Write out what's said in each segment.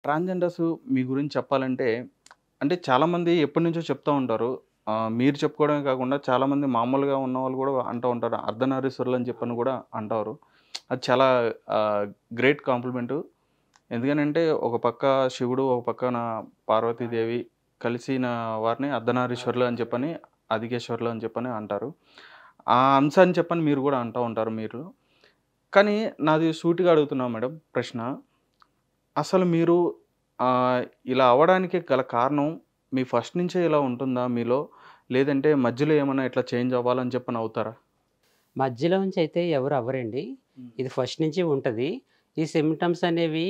Transgenders మీ గురించి చెప్పాలంటే, అంటే చాలామంది ఎప్పటినుంచో చెప్తా ఉంటారు. మీరు చెప్పుకోవడమే కాకుండా చాలామంది మామూలుగా ఉన్నవాళ్ళు గూడా అంటూ ఉంటారు. అర్ధనారీశ్వరులు అని చెప్పని గూడా అంటారు. అది చాలా గ్రేట్ కాంప్లిమెంటు. ఎందుకనంటే ఒక పక్క శివుడు, ఒక పక్కన పార్వతీదేవి కలిసిన వారిని అర్ధనారీశ్వరులు అని చెప్పని, అధికేశ్వరులు అని చెప్పని అంటారు. ఆ అంశాన్ని చెప్పని మీరు గూడా అంటూ ఉంటారు మీరు. కానీ నాది సూటిగా అడుగుతున్నా మేడం ప్రశ్న. అసలు మీరు ఆహ్, ఇలా అవ్వడానికి గల కారణం మీ ఫస్ట్ నుంచే ఇలా ఉంటుందా మీలో? లేదంటే మధ్యలో ఏమన్నా ఇట్లా చేంజ్ అవ్వాలని చెప్పని అవుతారా? మధ్యలో నుంచి అయితే ఎవరు అవ్వరండి. హ్మ్. ఇది ఫస్ట్ నుంచి ఉంటది. ఈ సిమ్టమ్స్ అనేవి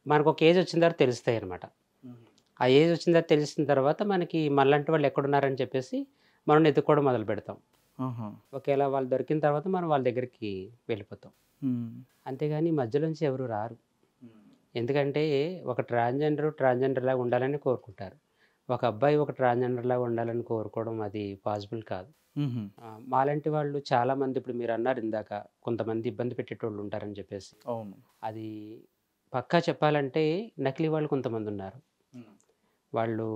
మనకొక ఏజ్ వచ్చిన తర్వాత తెలుస్తాయన్నమాట. హ్మ్. ఆ ఏజ్ వచ్చిన తర్వాత తెలిసిన తర్వాత మనకి మనలాంటి వాళ్ళు ఎక్కడున్నారని చెప్పేసి మనం ఎతుక్కోవడం మొదలుపెడతాం. ఆహా! ఒకేళ వాళ్ళు దొరికిన తర్వాత మనం వాళ్ళ దగ్గరికి వెళ్ళిపోతాం. హ్మ్. అంతేగాని మధ్యలో నుంచి ఎవరు రారు. హ్మ్. ఎందుకంటే ఒక ట్రాన్స్‌జెండర్‌లాగా ఉండాలని కోరుకుంటారు. ఒక అబ్బాయి ఒక ట్రాన్స్‌జెండర్‌లాగా ఉండాలని కోరుకోవడం అది పాసిబుల్ కాదు. హుహు. మాలాంటి వాళ్ళు చాలామంది ఇప్పుడు మీరన్నారు ఇందాక కొంతమంది ఇబ్బంది పెట్టేటోళ్ళు ఉంటారని చెప్పేసి. అవును. అది పక్కా చెప్పాలంటే నకిలీ వాళ్ళు కొంతమందున్నారు. హ్మ్. వాళ్ళు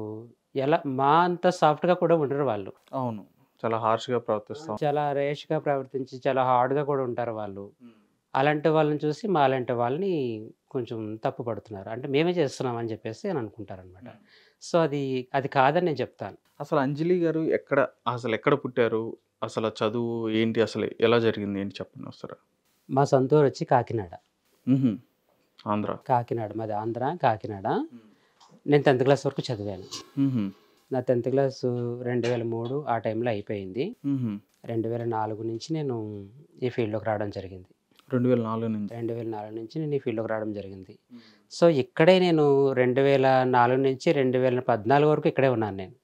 మా అంత సాఫ్ట్‌గా కూడా ఉండరు వాళ్ళు. అవును. చాలా హార్ష్‌గా ప్రవర్తిస్తాం. చాలా ర్యాష్‌గా ప్రవర్తించి చాలా హార్డ్‌గా కూడా ఉంటారు వాళ్ళు. హ్మ్. అలాంటి వాళ్ళని చూసి మాలాంటి వాళ్ళని కొంచెం తప్పు పడుతున్నారు. అంటే మేమే చేస్తున్నాం అని చెప్పేసి అని అనుకుంటారనమాట. హ్మ్. సో, అది కాదని నేను చెప్తాను. అసలు అంజలి గారు అసలెక్కడ పుట్టారు? అసల చదువు ఏంటి? అసలు ఎలా జరిగింది? ఏంటి చెప్పండి ఒకసారి? మా సొంత ఊరొచ్చి కాకినాడ. హుహు. ఆంధ్ర. మాది ఆంధ్ర కాకినాడ. హ్మ్. నేను 10థ్ క్లాస్ వరకు చదివాను. హుహు. నా 10థ్ క్లాసు 2003 ఆ టైంలో అయిపోయింది. హుహు. 2004 నుంచి నేను ఈ ఫీల్డ్‌లోకి రావడం జరిగింది. 2004 నుంచి. 2004 నుంచి నేను ఈ ఫీల్డ్‌లోకి రావడం జరిగింది. హ్మ్. సో, ఇక్కడే నేను 2004 నుంచి 2014 వరకు ఇక్కడే ఉన్నాను నేను.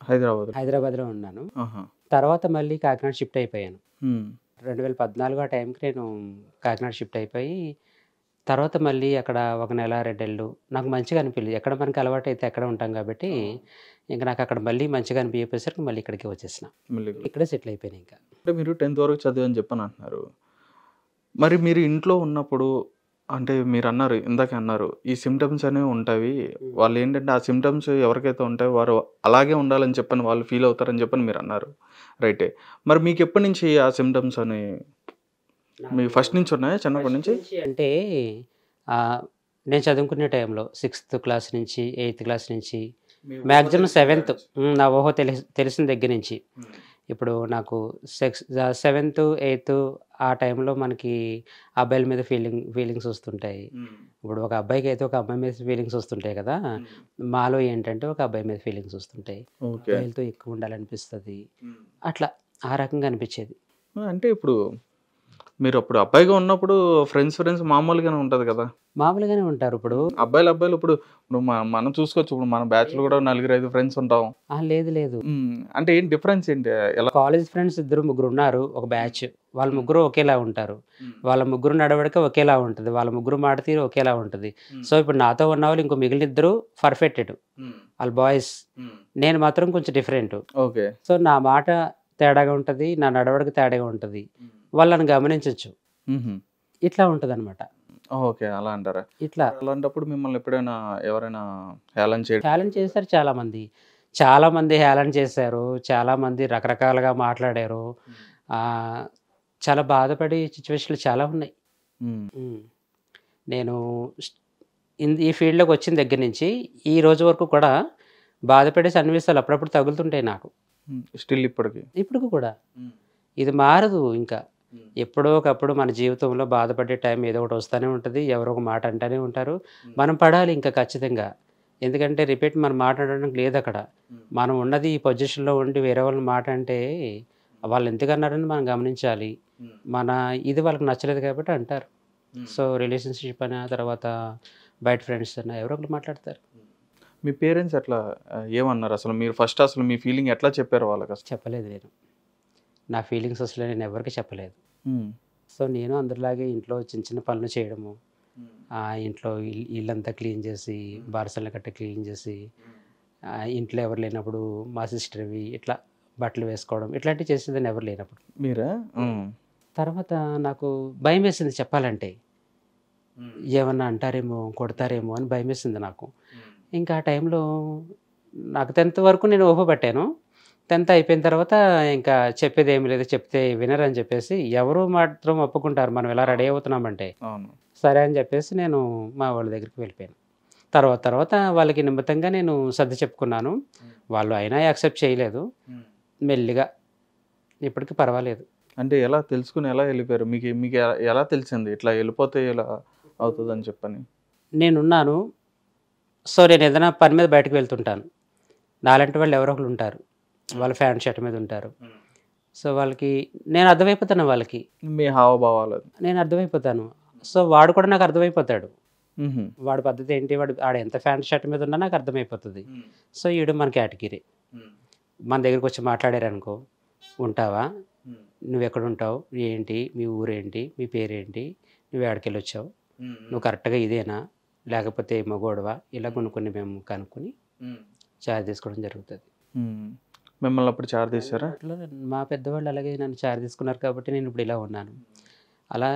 హైదరాబాద్‌లో. హైదరాబాద్‌లో ఉన్నాను. ఆహా! తర్వాత మళ్ళీ కాకినాడ షిఫ్ట్ అయిపోయాను. హ్మ్. 2014 ఆ టైంకి నేను కాకినాడ షిఫ్ట్ అయిపోయి, తర్వాత మళ్ళీ అక్కడ ఒక నెల, 2 నెలలు నాకు మంచిగా అనిపియలేదు. ఎక్కడ మనకి అలవాటైతే అక్కడే ఉంటాం కాబట్టి, అవును. ఇంక నాకక్కడ మళ్ళీ మంచిగా అనిపియపోయేసరికి మళ్ళీ ఇక్కడికే వచ్చేసిన. మళ్ళీ ఇక్కడ ఇక్కడే సెటిల్ అయిపోయాను ఇంకా. అంటే మీరు 10థ్ వరకు చదివని చెప్పని అంటున్నారు. మరి మీరు ఇంట్లో ఉన్నప్పుడు అంటే మీరన్నారు ఇందాకే అన్నారు. ఈ సింప్టమ్స్ అనేవి ఉంటాయి. హ్మ్. వాళ్ళేంటంటే ఆ సింప్టమ్స్ ఎవరికైతే ఉంటాయో వారు అలాగే ఉండాలని చెప్పని వాళ్ళు ఫీల్ అవుతారని చెప్పని మీరన్నారు. రైటే. మరి మీకెప్పటి నుంచి ఆ సింప్టమ్స్ అని నాకు మీకు ఫస్ట్ నుంచి ఉన్నాయా చిన్నప్పటి ఫస్ట్ నుంచి? నుంచి అంటే ఆహ్, నేను చదువుకునే టైంలో సిక్స్త్ క్లాస్ నుంచి, ఎయిత్ క్లాస్ నుంచి మీ ఊహ మాక్సిమం తెలిసిన కాడి సెవెంత్ నుంచి. నా ఊహ తెలిసిన దగ్గర నుంచి. హ్మ్. ఇప్పుడు నాకు సెవెంత్, ఎయిత్ ఆ టైంలో మనకి అబ్బాయిల మీద ఫీలింగ్స్ వస్తుంటాయి. హ్మ్. ఇప్పుడు ఒక అబ్బాయికైతే ఒక అమ్మాయి మీద ఫీలింగ్స్ వస్తుంటాయి కదా! హ్మ్. మాలో ఏంటంటే ఒక అబ్బాయి మీద ఫీలింగ్స్ వస్తుంటాయి. ఓకే. అబ్బాయిలతో ఎక్కువ ఉండాలనిపిస్తది. హ్మ్. అట్లా ఆ రకంగా అనిపిచ్చేది. అంటే ఇప్పుడు మీరప్పుడు అబ్బాయిగా ఉన్నప్పుడు ఫ్రెండ్స్ మామూలుగానే ఉంటది కదా! మామూలుగానే ఉంటారు ఇప్పుడు. అబ్బాయిలు ఇప్పుడు మనం చూసుకోవచ్చు. ఇప్పుడు మన బ్యాచ్‌లో కూడా నలుగురు, ఐదుగురు ఫ్రెండ్స్ ఉంటాం. లేదు లేదు. అంటే ఏంటి డిఫరెన్స్ ఏంటి? ఎలా? కాలేజ్ ఫ్రెండ్స్ ఇద్దరు ముగ్గురున్నారు ఒక హ్మ్. బ్యాచ్. వాళ్ళు హ్మ్. ముగ్గురు ఒకేలా ఉంటారు. హ్మ్. వాళ్ళ ముగ్గురు నడవడిక ఒకేలా ఉంటది. వాళ్ళ ముగ్గురు మాట తీరు ఒకేలా ఉంటది. హ్మ్. సో, ఇప్పుడు నాతో ఉన్నవాళ్ళు ఇంకో మిగిలినిద్దరు పర్ఫెక్టెడ్. హ్మ్. ఆళ్ళు బాయ్స్. హ్మ్. నేను మాత్రం కొంచెం డిఫరెంటు. ఓకే. సో, నా మాట తేడాగా ఉంటది. నా నడవడిక తేడాగా ఉంటది. హ్మ్. వాళ్ళు నన్ను గమనించొచ్చు. హుహు. ఇట్లా ఉంటదనమాట. ఓకే. అలా అంటారా? ఇట్లా మరి అలాంటప్పుడు మిమ్మల్ని ఎప్పుడైనా ఎవరైనా హేళన చేయడం ఛాలెంజ్ చేశారు చాలామంది. చాలామంది హేళన చేశారు. చాలామంది రకరకాలుగా మాట్లాడారు. హ్మ్. ఆహ్, చాలా బాధపడే సిట్యుయేషన్‌లు చాలా ఉన్నాయి. హ్మ్. హ్మ్. నేను స్ ఈ ఫీల్డ్‌లోకొచ్చిన దగ్గర నుంచి ఈ రోజు వరకు కూడా బాధపడే సన్నివేశాలు అప్పుడప్పుడు తగులుతుంటాయి నాకు. హ్మ్. స్టిల్ ఇప్పటికి. ఇప్పటికి కూడా. హ్మ్. ఇది మారదు ఇంకా. హ్మ్. ఎప్పుడో ఒకప్పుడు మన జీవితంలో బాధపడే టైం ఏదో ఒకటి వస్తానే ఉంటది. ఎవరో ఒక మాట అంటానే ఉంటారు. హ్మ్. మనం పడాలి ఇంకా ఖచ్చితంగా. ఎందుకంటే రిపీట్ మనం మాట్లాడడానికి లేదక్కడ. హ్మ్. మనం ఉన్నది ఈ పొజిషన్‌లో ఉండి వేరే వాళ్ళ మాట అంటే వాళ్ళు ఎందుకన్నారని మనం గమనించాలి. హ్మ్. మన ఇది వాళ్ళకి నచ్చలేదు కాబట్టి అంటారు. హ్మ్. సో, రిలేషన్‌షిప్ అనా, తర్వాత బయట ఫ్రెండ్స్ అన్నా ఎవరో ఒకళ్ళు మాట్లాడతారు. హ్మ్. మీ పేరెంట్స్ ఎట్లా ఏమన్నారు? మీరు ఫస్ట్ అసలు మీ ఫీలింగ్ ఎట్లా చెప్పారు వాళ్ళకసలు? చెప్పలేదు నేను. నా ఫీలింగ్స్ అసలు నేను ఎవరికీ చెప్పలేదు. హ్మ్. సో, నేను అందరిలాగే ఇంట్లో చిన్న చిన్న పనులు చేయడము. హ్మ్. ఇంట్లో ఇల్లంతా క్లీన్ చేసి, హ్మ్. బార్సలు గట్ట క్లీన్ చేసి, హ్మ్. ఇంట్లో ఎవరు లేనప్పుడు మా సిస్టర్‌వి ఇట్లా బట్టలు వేసుకోవడం ఇట్లాంటివి చేసేదాన్ని ఎవరు లేనప్పుడు. మీరా? హ్మ్. తర్వాత నాకు భయమేసింది చెప్పాలంటే. ఏమన్నా అంటారేమో, కొడతారేమో అని భయమేసింది నాకు. ఇంకా ఆ టైంలో నాకు 10th వరకు నేను ఊహ పట్టాను. 10th అయిపోయిన తర్వాత ఇంకా చెప్పేదేమి లేదు, చెప్తే వినరని చెప్పేసి ఎవరు మాత్రం ఒప్పుకుంటారు మనం ఇలా రెడీ అవుతున్నామంటే. అవును. సరే అని చెప్పేసి నేను మా వాళ్ళ దగ్గరికి వెళ్ళిపోయాను. తర్వాత వాళ్ళకి నిమిత్తంగా నేను సర్ది చెప్పుకున్నాను. వాళ్ళు అయినా యాక్సెప్ట్ చేయలేదు. మెల్లిగా ఇప్పటికి పర్వాలేదు. అంటే ఎలా తెలుసుకుని ఎలా వెళ్ళిపోయారు? మీకు మీకు ఎలా తెలిసింది ఇట్లా వెళ్ళిపోతే ఇలా అవుతుందని చెప్పని? నేనున్నాను. సో నేను ఏదైనా పని మీద బయటకు వెళ్తుంటాను. నాలాంటి వాళ్ళు ఎవరో ఒకరు ఉంటారు. వాళ్ళ ప్యాంట్ షర్ట్ మీద ఉంటారు. సో వాళ్ళకి నేను అర్థమైపోతాను. వాళ్ళకి మీ హావభావాలు నేను అర్థమైపోతాను. సో వాడు కూడా నాకు అర్థమైపోతాడు. వాడి పద్ధతి ఏంటి, వాడు ఎంత ప్యాంట్ షర్ట్ మీద ఉన్నా నాకు అర్థమైపోతుంది. సో ఈడు మన కేటగిరీ. మన దగ్గరికి వచ్చి మాట్లాడారనుకో, ఉంటావా, నువ్వు ఎక్కడ ఉంటావు, ఏంటి మీ ఊరేంటి, మీ పేరేంటి, నువ్వు ఎక్కడికి వచ్చావు, నువ్వు కరెక్ట్గా ఇదేనా, లేకపోతే మగోడవా, ఇలా కొన్ని మేము కనుక్కొని చార్జ్ తీసుకోవడం జరుగుతుంది. మిమ్మల్ని అప్పుడు చార్జ్ తీసారా? అట్లా మా పెద్దవాళ్ళు అలాగే నన్ను చార్జ్ తీసుకున్నారు కాబట్టి నేను ఇప్పుడు ఇలా ఉన్నాను. అలా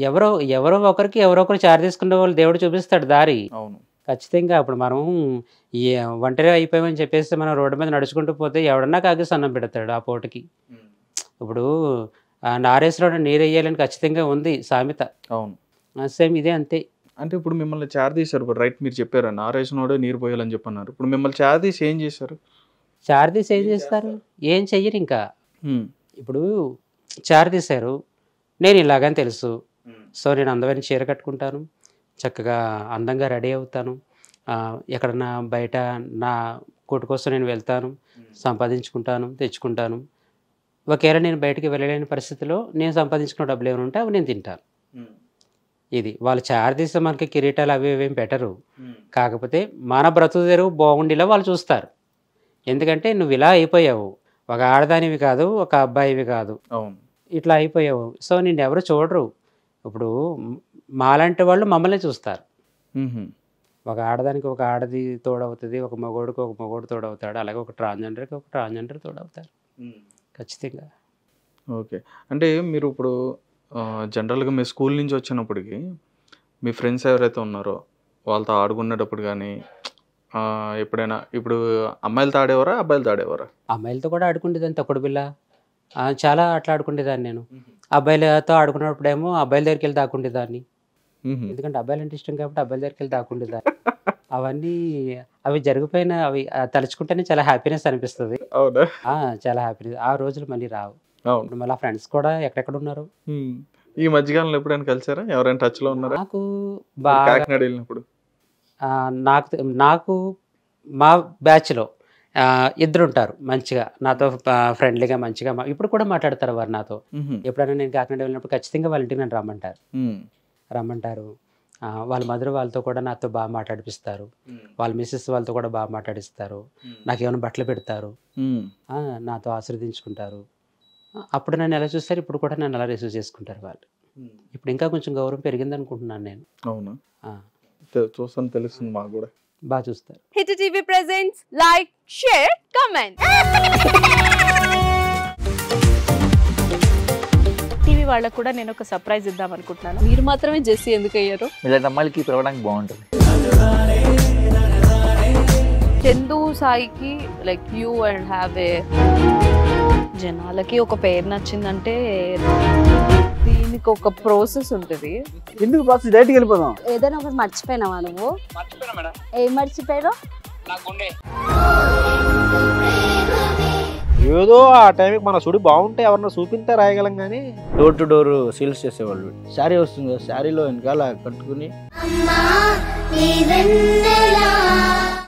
ఎవరో ఒకరు చార్జ్ తీసుకునే వాళ్ళు దేవుడు చూపిస్తాడు దారి. అవును, ఖచ్చితంగా. అప్పుడు మనం ఈ ఒంటరి అయిపోయామని చెప్పేసి మనం రోడ్డు మీద నడుచుకుంటూ పోతే ఎవడన్నా కాకి అన్నం పెడతాడు ఆ పూటకి. ఇప్పుడు నారేశ్వరం నీరు వేయాలని ఖచ్చితంగా ఉంది సామెత. అవును, సేమ్ ఇదే అంతే. అంటే ఇప్పుడు మిమ్మల్ని చార్జ్ తీశారు, ఇప్పుడు రైట్ మీరు చెప్పారు నారేసినోడే నీరు పోయాలని చెప్పన్నారు. ఇప్పుడు మిమ్మల్ని చార్జ్ తీసి ఏం చేశారు? చార్జ్ తీసి ఏం చేస్తారు? ఏం చెయ్యరు ఇంకా. ఇప్పుడు చార్జ్ తీశారు, నేను ఇలాగని తెలుసు. సో నేను అందమైన చీర కట్టుకుంటాను, చక్కగా అందంగా రెడీ అవుతాను, ఎక్కడన్నా బయట నా కోటి కోసం నేను వెళ్తాను, సంపాదించుకుంటాను, తెచ్చుకుంటాను. ఒకవేళ నేను బయటికి వెళ్ళలేని పరిస్థితిలో నేను సంపాదించుకున్న డబ్బులు ఏమైనా ఉంటే అవి నేను తింటాను. ఇది వాళ్ళు చార్జ్ తీస్తే మనకి కిరీటాలు అవి ఇవేం పెట్టరు. కాకపోతే మన బ్రతుకు తెరువు బాగుండేలా వాళ్ళు చూస్తారు. ఎందుకంటే నువ్వు ఇలా అయిపోయావు, ఒక ఆడదానివి కాదు, ఒక అబ్బాయివి కాదు, అవును, ఇట్లా అయిపోయావు. సో నిన్ను ఎవరు చూడరు. ఇప్పుడు మాలాంటి వాళ్ళు మమ్మల్ని చూస్తారు. ఒక ఆడదానికి ఒక ఆడది తోడవుతుంది, ఒక మగోడికి ఒక మగోడు తోడవుతాడు, అలాగే ఒక ట్రాన్స్జెండర్ తోడవుతారు ఖచ్చితంగా. ఓకే. అంటే మీరు ఇప్పుడు జనరల్గా మీ స్కూల్ నుంచి వచ్చినప్పటికి మీ ఫ్రెండ్స్ ఎవరైతే ఉన్నారో వాళ్ళతో ఆడుకునేటప్పుడు కానీ ఎప్పుడైనా ఇప్పుడు అమ్మాయిలతో ఆడేవారా, అబ్బాయిలతో ఆడేవారా? అమ్మాయిలతో కూడా ఆడుకుంటేదాన్ని, తొక్కుడు బిళ్ళ చాలా ఆటలు ఆడుకునేదాన్ని నేను. అబ్బాయిలతో ఆడుకున్నప్పుడేమో అబ్బాయిల దగ్గరికి వెళ్ళి దాక్కుండేదాన్ని. ఎందుకంటే అబ్బాయిలు అంటే ఇష్టం కాబట్టి అబ్బాయిల దగ్గరికి వెళ్ళి దాక్కుండేదాన్ని. అవి జరిగిపోయిన అవి తలుచుకుంటేనే చాలా హ్యాపీనెస్ అనిపిస్తుంది. చాలా హ్యాపీనెస్. ఆ రోజులు మళ్ళీ రావు. ఇప్పుడు మళ్ళీ ఫ్రెండ్స్ కూడా ఎక్కడెక్కడ ఉన్నారు. ఈ మధ్యకాలంలో ఎప్పుడైనా కలిసారా? ఎవరైనా టచ్ లో ఉన్నారా? నాకు బాగా వెళ్ళినప్పుడు నాకు మా బ్యాచ్లో ఇద్దరు ఉంటారు మంచిగా నాతో ఫ్రెండ్లీగా మంచిగా ఇప్పుడు కూడా మాట్లాడతారు వారు నాతో. ఎప్పుడైనా నేను కాకినాడ వెళ్ళినప్పుడు ఖచ్చితంగా వాళ్ళ ఇంటికి నన్ను రమ్మంటారు. వాళ్ళ మదర్ వాళ్ళతో కూడా నాతో బాగా మాట్లాడిపిస్తారు, వాళ్ళ మిస్సెస్ వాళ్ళతో కూడా బాగా మాట్లాడిస్తారు, నాకేమైనా బట్టలు పెడతారు, నాతో ఆశీర్వదించుకుంటారు. అప్పుడు నన్ను ఎలా చూస్తారు, ఇప్పుడు కూడా నన్ను అలా రిసీవ్ చేసుకుంటారు వాళ్ళు. ఇప్పుడు ఇంకా కొంచెం గౌరవం పెరిగింది అనుకుంటున్నాను నేను. అవునా? చూస్తాను, తెలుస్తుంది మాకు కూడా. బాగా చూస్తారు. Hit TV presents like, share, comment. TV వాళ్ళకు కూడా నేను ఒక సర్ప్రైజ్ ఇద్దాం అనుకుంటున్నాను. మీరు మాత్రమే జెస్సీ ఎందుకు అయ్యారు? ఇలాంటి అమ్మాయిలకి పిలవడానికి బాగుంటుంది. చందు సాయికి like you and have a జనాలకి ఒక పేరు నచ్చిందంటే దీనికి ఒక ప్రాసెస్ ఉంటుంది. ఎందుకు ప్రాసెస్? డైరెక్ట్‌గా వెళ్ళిపోదాం. ఏదైనా ఒకటి మర్చిపోయినావా నువ్వు? మర్చిపోయినా మేడం. ఏం మర్చిపోయావు? నా గుండె. ఏదో ఆ టైంకి మన సుడి బాగుంటే ఎవరన్నా చూపిస్తే రాయగలం కానీ డోర్ టు డోర్ సేల్స్ చేసేవాళ్ళు. శారీ వస్తుంది, శారీలో వెనకాల కట్టుకుని